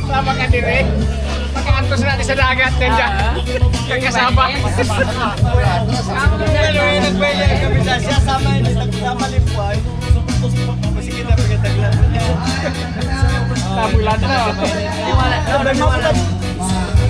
Sama ka dire. Pagkaantos natin sa dagat din dyan. Kagkasama. Nagbayad kami na siya sama sama lipuan. Masih kita pagkataglan. Tabulan na.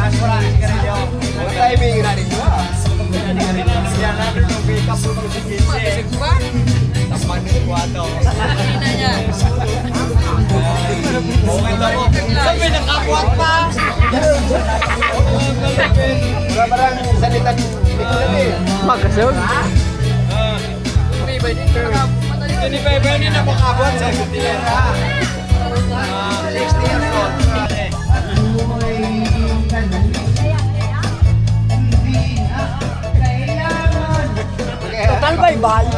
Kaspora sigarilyo. Tayo may ginari ko. Siya namin yung pick-up po si Kitsi. Tapan ng kuwato. Okay na po. Sabi nakakuwag pa. Marang salitan ito na eh. Magkasyon. Ini bebe ni na makabuat sa Gutierrez. 60 years old. Total bye-bye.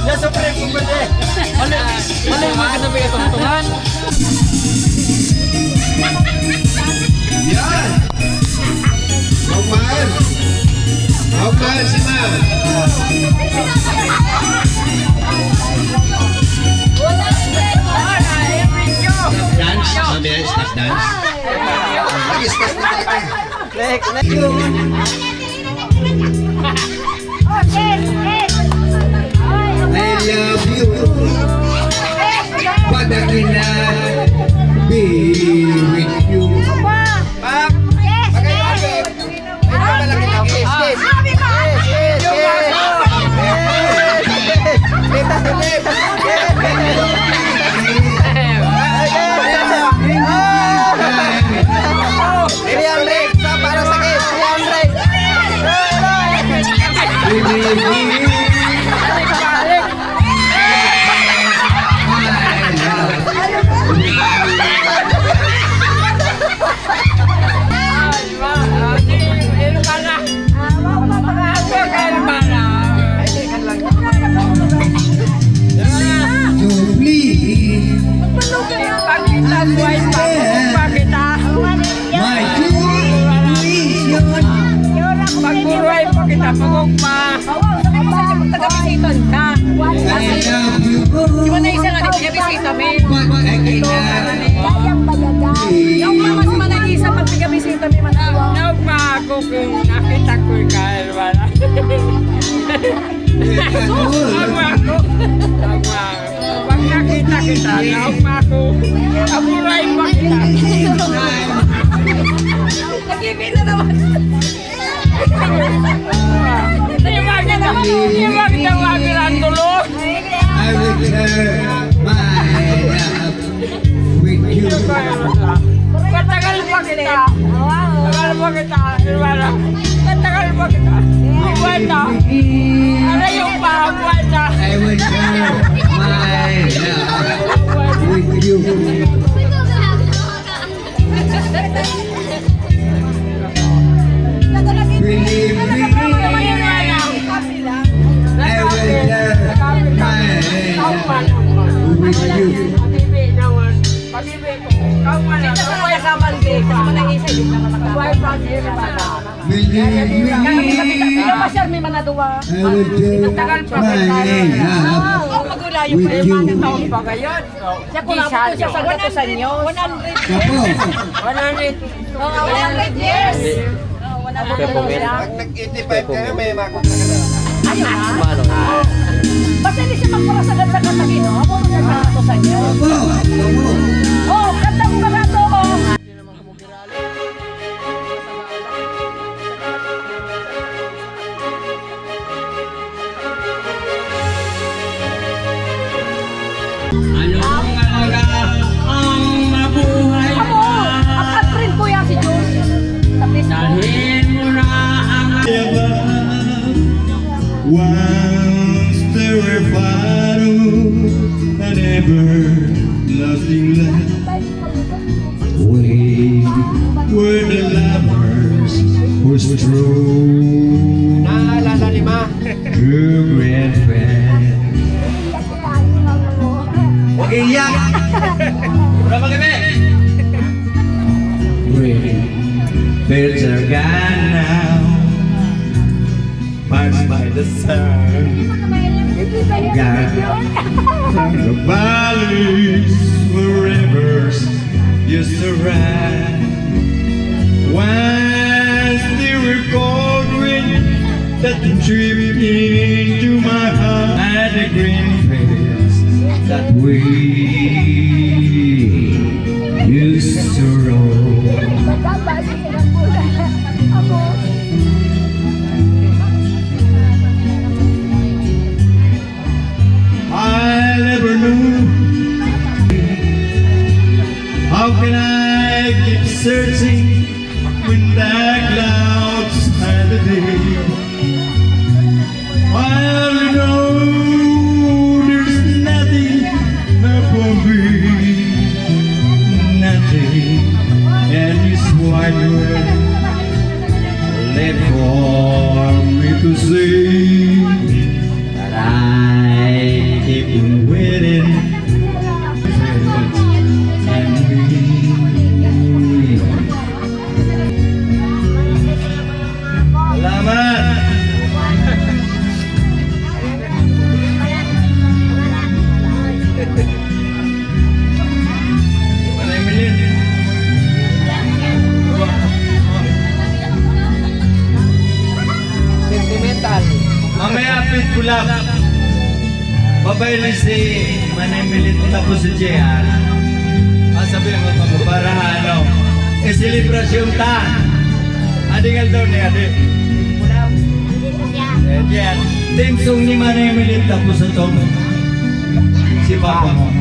Ya sopre kumpete. Ano yung mga katabi ka tungtungan? Yan! Maupaan! Maupaan si ma'am! Dance? Mamaya, stop dance? Lagi, stop na tayo. Next. I love you. But I cannot be with you. Ma'am. Pagkain ito malaki na. Kiss. Para sa kiss. 300. Pagburuay pa kita, pagugma. Taga-bisiton ka. Di ba na isa nga di taga-bisita, may? Yung mga mas manag-isa pag taga-bisita, may manawa. Naugma ako kung nakita ko ikaw. Wala. Naugma ako. Pag nakita kita, naugma ako. Pagburuay pa kita. Nag-ibig na naman. Yung mga wagiran tulog. I will share my love with you. Matagal pa kita. Matagal pa kita. Matagal pa kita. Buwata. Ano yung buwata? I will share my love with you. Believe me, I will share my love with you. Pag-ibig naman. Pag-ibig ko. Kawan na. Sa mga kabandi, kasi manag-isa din naman nakakabal. Believe me, Yung pa siya may manaduwa. I will share my love Magulayo pa with yung you. Taon pa ngayon. Siya kung ako po siya sa gatusan nyo. 100. Kapo, 100 years. 100 years. Pag nag-85 kayo, may makot na ka na. Ayun na. Basta hindi siya magparasagat-sagat na gino. Ako na sa gatusan nyo. kapo. Oh, kanta mo ba gato? Oh. Anong alaga ang mabuhay Amo, ang friend ko yan si Jules. Sa Facebook. Dalhin mo na ang once there were fire and everlasting light. We were the lovers who strove Naalala ni Ma. to great friend. Huwag iyak! Wala pa kami! Birds are gone now, passed by the sun. Gone from the valleys where rivers used to run. Once there were cold winds that tripped into my heart, and the green fields that we used to roam. I never knew. How can I keep searching when the clouds hide the day? I only know there's nothing for me, nothing, and this wide world left for me to see that I keep on waiting and me. Salamat! Manay Milin. Sentimental. Mamaya pit kulap. Babayli si Manay Milin tapos si Jehan. Sabihin mo para ano, selebrasyon ta. Adingal daw ni Adi. Jehan, team song ni Manay Milin tapos ito si Papa mo.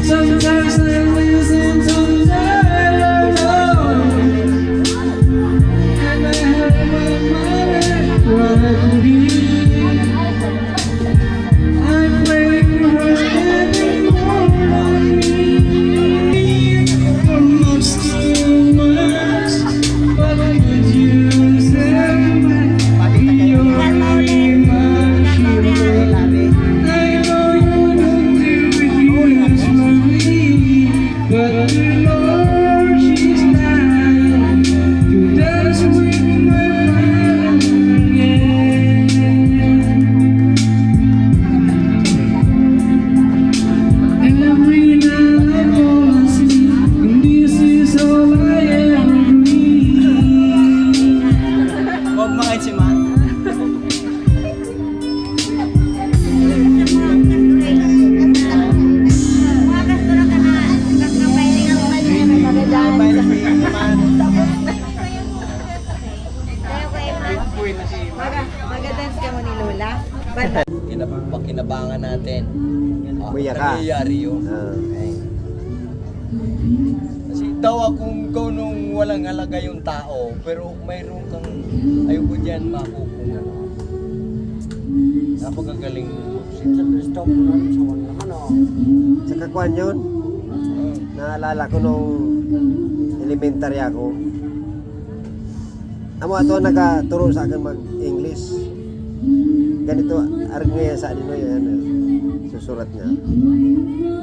Sometimes I listen, sometimes I alone, and I have my mind right here. I pray for her every morning, for most too much, but could you say you're really my hero? I know you don't do it usually, but you know she's mine. You dance with my mind, yeah. Every night I fall asleep, and this is all I ever need. Huwag makain si Ma. Magadance ka mo ni Lola. Pakinabangan natin. Kuya ka. Nangyayari yun. Kasi daw akong ikaw nung walang halaga yung tao, pero mayroon kang ayoko dyan makukungan. Napakagaling mo. Stop na sa wala. Ano? Sa kakuan yun, naalala ko nung elementary ako. Amo ato nagaturo sa akin mag-English. ganito, arngaya sa ano yan, susurat niya.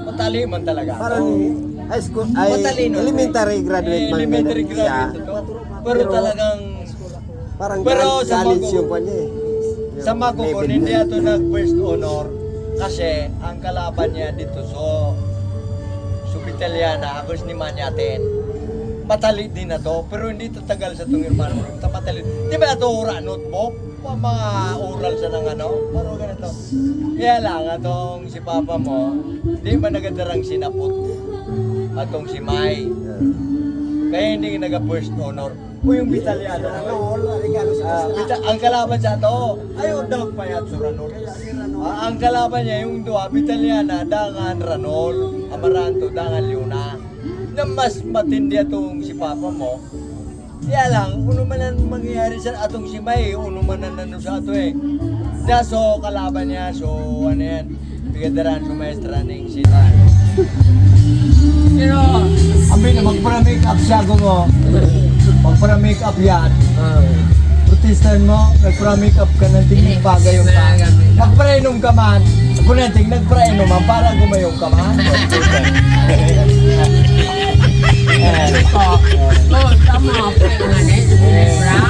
Mataliman talaga. Parang high school, ay Matalino. elementary graduate man Elementary ganun siya. graduate ito. Pero talagang Parang Pero sa college Mago- yung kanya eh. sa Yung Makukon, level hindi niya. ito nag-first honor kasi ang kalaban niya dito so Italiana, ako ni Manyaten. Matalit din na to, pero hindi to tagal sa itong irmano mo. Matalit. Di ba ito ura notebook? Mga oral sa ng ano? Parang ganito. Kaya lang, atong si Papa mo, di ba nagadarang sinapot? Atong si May. Kaya hindi nag-first honor. O yung Bitaliano. Ang kalaban sa to, ayaw daw pa yan sa Ranol. Ang kalaban niya, yung dua, Bitaliana, dangan Ranol, Amaranto, dangan Leona. Na mas matindi atong si Papa mo. Kaya lang, uno man ang mangyayari sa atong si May, uno man ang nano sa ato eh. So, kalaban niya, so ano yan, bigadaran sa maestra ng sita. Pero, abi na magpa-make up siya ko mo. Magpa-make up yan. Protestan mo, nagpa-make up ka ng tingin bagay yung ka. Magpa-inom ka man. Kung nating nagpa-inom man, para gumayong ka man. Oh, tama. Kaya nga,